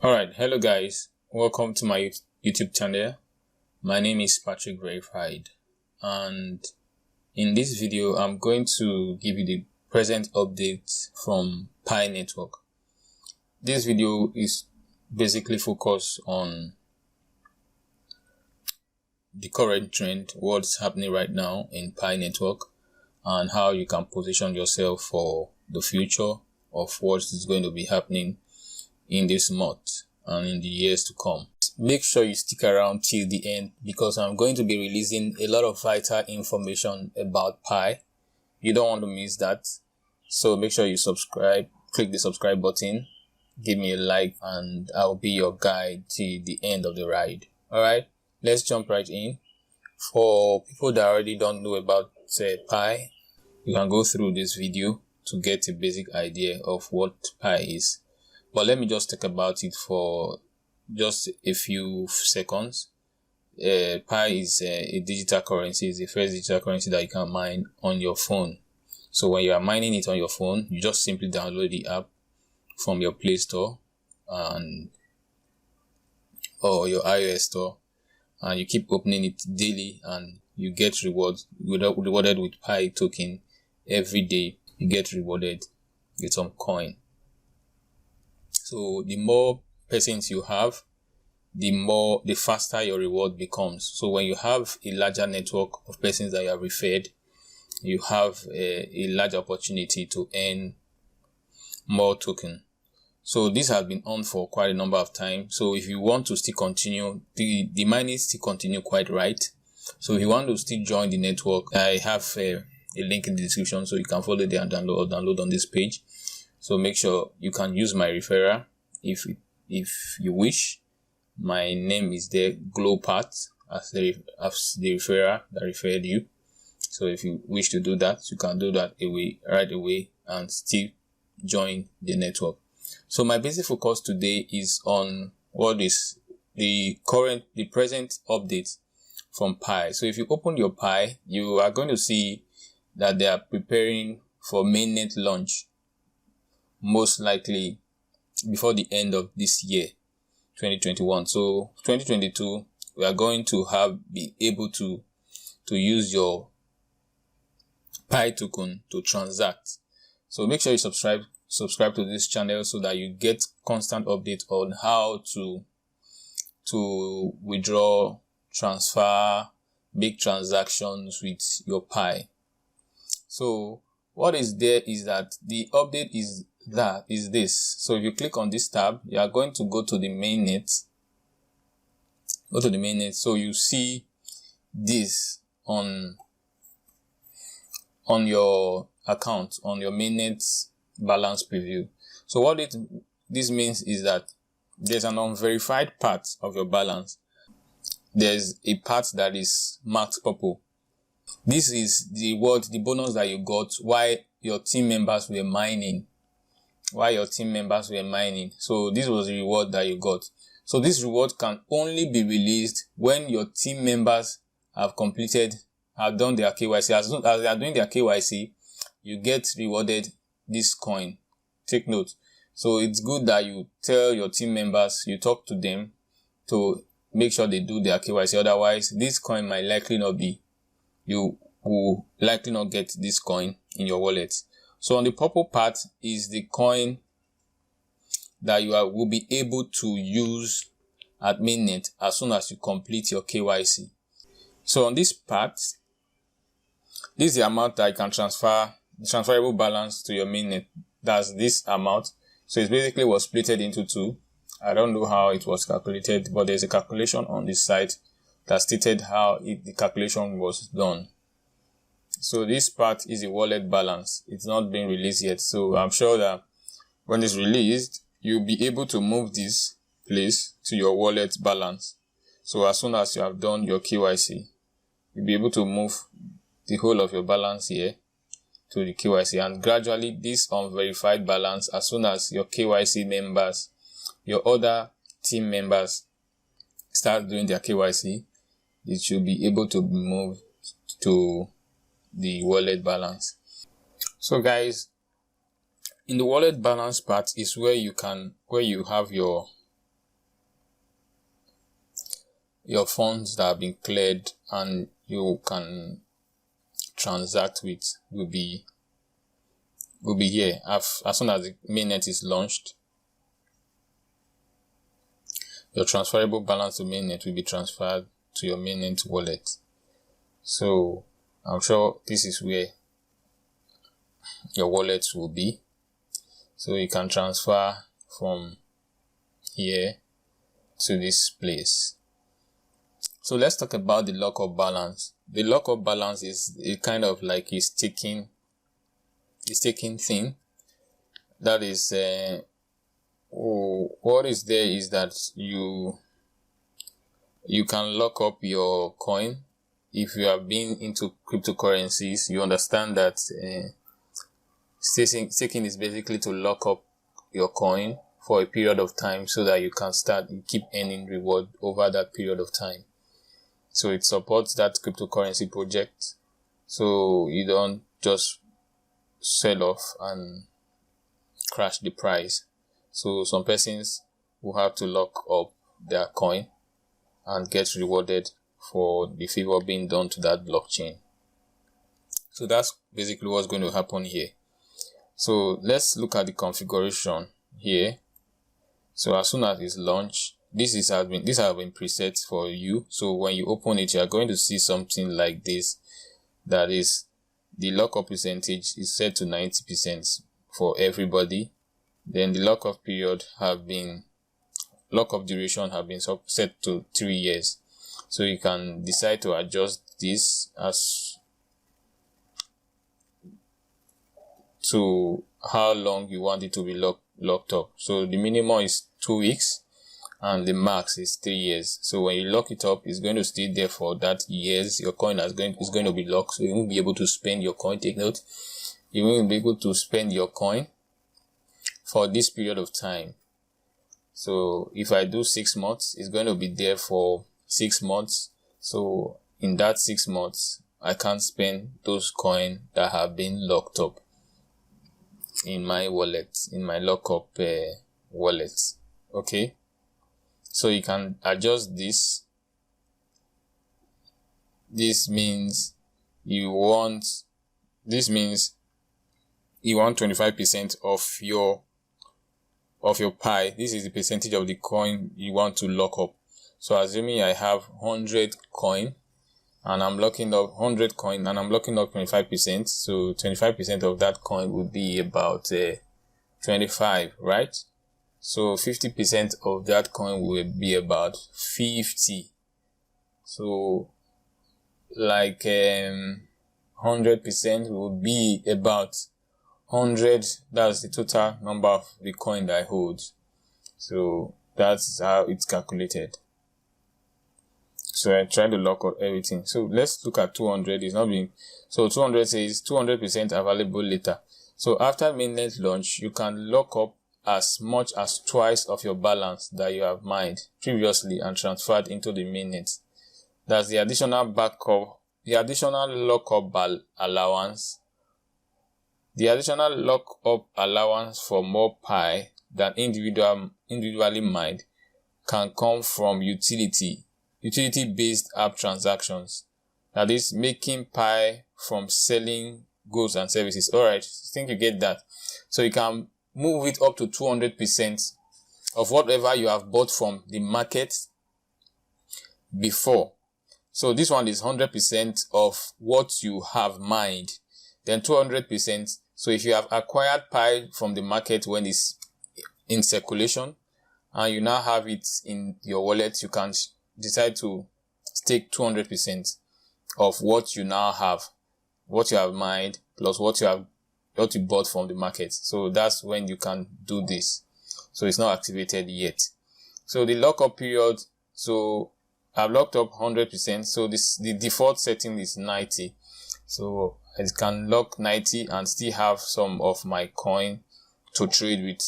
Alright, hello guys, welcome to my YouTube channel. My name is Patrick Verified, and in this video I'm going to give you the present update from Pi network. This video is basically focused on the current trend, what's happening right now in Pi network, and how you can position yourself for the future of what is going to be happening in this month and in the years to come. Make sure you stick around till the end because I'm going to be releasing a lot of vital information about Pi. You don't want to miss that. So make sure you subscribe, click the subscribe button, give me a like, and I'll be your guide till the end of the ride. Alright, let's jump right in. For people that already don't know about Pi, you can go through this video to get a basic idea of what Pi is. But let me just talk about it for just a few seconds. Pi is a digital currency. It's the first digital currency that you can mine on your phone. So when you are mining it on your phone, you just simply download the app from your Play Store or your iOS store, and you keep opening it daily, and you get rewarded with Pi token every day. You get rewarded with some coin. So the more persons you have, the faster your reward becomes. So when you have a larger network of persons that you have referred, you have a large opportunity to earn more token. So this has been on for quite a number of times. So if you want to still continue, the mining still continue quite right. So if you want to still join the network, I have a link in the description so you can follow there and download on this page. So make sure you can use my referral if you wish. My name is there, Glowpath, as the referrer that referred you. So if you wish to do that, you can do that right away and still join the network. So my basic focus today is on what is the present update from Pi. So if you open your Pi, you are going to see that they are preparing for mainnet launch, most likely before the end of this year, 2021. So 2022, we are going to be able to use your Pi token to transact. So make sure you subscribe to this channel so that you get constant updates on how to withdraw, transfer, make transactions with your Pi. So what is there is that the update is this. So if you click on this tab, you are going to go to the mainnet. Go to the mainnet. So you see this on your account, on your mainnet balance preview. So what this means is that there's an unverified part of your balance. There's a part that is marked purple. This is the bonus that you got while your team members were mining. So this was the reward that you got. So this reward can only be released when your team members have done their KYC. As soon as they are doing their KYC, you get rewarded this coin. Take note. So it's good that you tell your team members, you talk to them to make sure they do their KYC. Otherwise, this coin might likely not be. You will likely not get this coin in your wallet. So on the purple part is the coin that you will be able to use at mainnet as soon as you complete your KYC. So on this part, this is the amount that you can transfer, the transferable balance to your mainnet. That's this amount. So it basically was splitted into two. I don't know how it was calculated, but there's a calculation on this site that stated how the calculation was done. So this part is the wallet balance. It's not been released yet. So I'm sure that when it's released, you'll be able to move this place to your wallet balance. So as soon as you have done your KYC, you'll be able to move the whole of your balance here to the KYC. And gradually this unverified balance, as soon as your KYC members, your other team members start doing their KYC, it should be able to be moved to the wallet balance. So guys, in the wallet balance part is where you have your your funds that have been cleared and you can transact with will be here. As soon as the mainnet is launched, your transferable balance to mainnet will be transferred to your mainnet wallet. So I'm sure this is where your wallet will be. So you can transfer from here to this place. So let's talk about the lockup balance. The lockup balance is a kind of like a staking thing. That is, what is there is that you can lock up your coin. If you have been into cryptocurrencies, you understand that staking is basically to lock up your coin for a period of time so that you can keep earning reward over that period of time. So it supports that cryptocurrency project, so you don't just sell off and crash the price. So some persons will have to lock up their coin and get rewarded for the favor being done to that blockchain. So that's basically what's going to happen here. So let's look at the configuration here. So as soon as it's launched, these have been preset for you. So when you open it, you are going to see something like this. That is, the lockup percentage is set to 90% for everybody. Then the lockup duration have been set to 3 years. So you can decide to adjust this as to how long you want it to be locked up. So the minimum is 2 weeks and the max is 3 years. So when you lock it up, it's going to stay there for that years. Your coin is going to be locked, so you won't be able to spend your coin. Take note, you won't be able to spend your coin for this period of time. So if I do 6 months, it's going to be there for 6 months. So in that 6 months, I can't spend those coins that have been locked up in my wallet, in my lockup wallet. Okay, so you can adjust this. This means you want 25% of your pie. This is the percentage of the coin you want to lock up. So assuming I have 100 coin and I'm locking up 100 coin and I'm locking up 25%, so 25% of that coin would be about 25, right? So 50% of that coin will be about 50. So like 100% would be about 100. That's the total number of the coin that I hold. So that's how it's calculated. So I try to lock up everything. So let's look at 200. It's not being, so 200 says 200% available later. So after mainnet launch, you can lock up as much as twice of your balance that you have mined previously and transferred into the mainnet. That's the additional lockup allowance. The additional lockup allowance for more Pi than individually mined can come from utility-based app transactions. That is, making Pi from selling goods and services. Alright, I think you get that. So you can move it up to 200% of whatever you have bought from the market before. So this one is 100% of what you have mined, then 200%. So if you have acquired Pi from the market when it's in circulation and you now have it in your wallet, you can decide to stake 200% of what you now have, what you have mined plus what you bought from the market. So that's when you can do this. So it's not activated yet. So the lockup period, so I've locked up 100%. So the default setting is 90. So I can lock 90 and still have some of my coin to trade with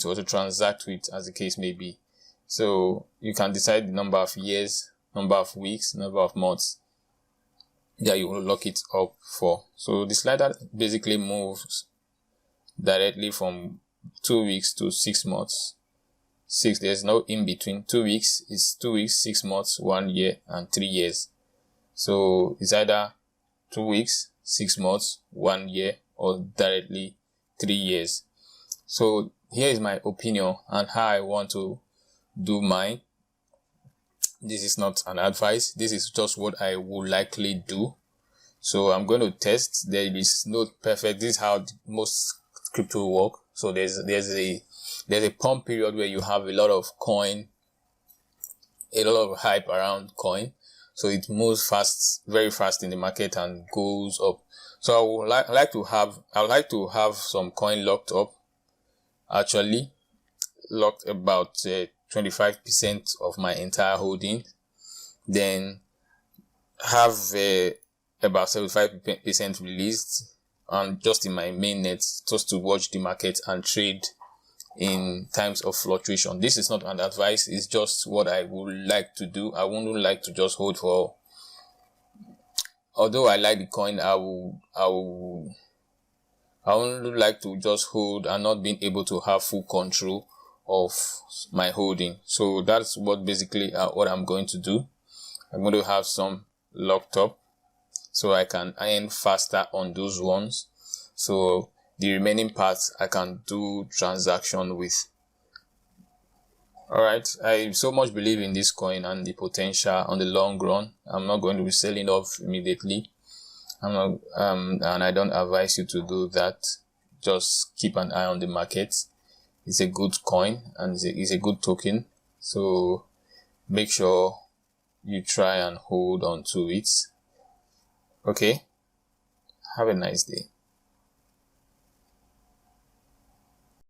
or to transact with, as the case may be. So you can decide the number of years, number of weeks, number of months that you will lock it up for. So the slider basically moves directly from 2 weeks to 6 months. 6. There's no in between. 2 weeks is 2 weeks, 6 months, 1 year, and 3 years. So it's either 2 weeks, 6 months, 1 year, or directly 3 years. So here is my opinion and how I want to do mine. This is not an advice. This is just what I would likely do. So I'm going to test. There is no perfect. This is how most crypto work. So there's a pump period where you have a lot of coin, a lot of hype around coin. So it moves fast, very fast in the market and goes up. So I would like to have some coin locked up. Actually, locked about 25% of my entire holding. Then have about 75% released and just in my mainnet, just to watch the market and trade in times of fluctuation. This is not an advice, it's just what I would like to do. I wouldn't like to just hold for, although I like the coin, I wouldn't like to just hold and not being able to have full control of my holding. So that's what basically what I'm going to do. I'm going to have some locked up so I can earn faster on those ones. So the remaining parts I can do transaction with. Alright, I so much believe in this coin and the potential on the long run. I'm not going to be selling off immediately. I'm not, and I don't advise you to do that. Just keep an eye on the market. It's a good coin and it's a good token. So make sure you try and hold on to it. Okay. Have a nice day.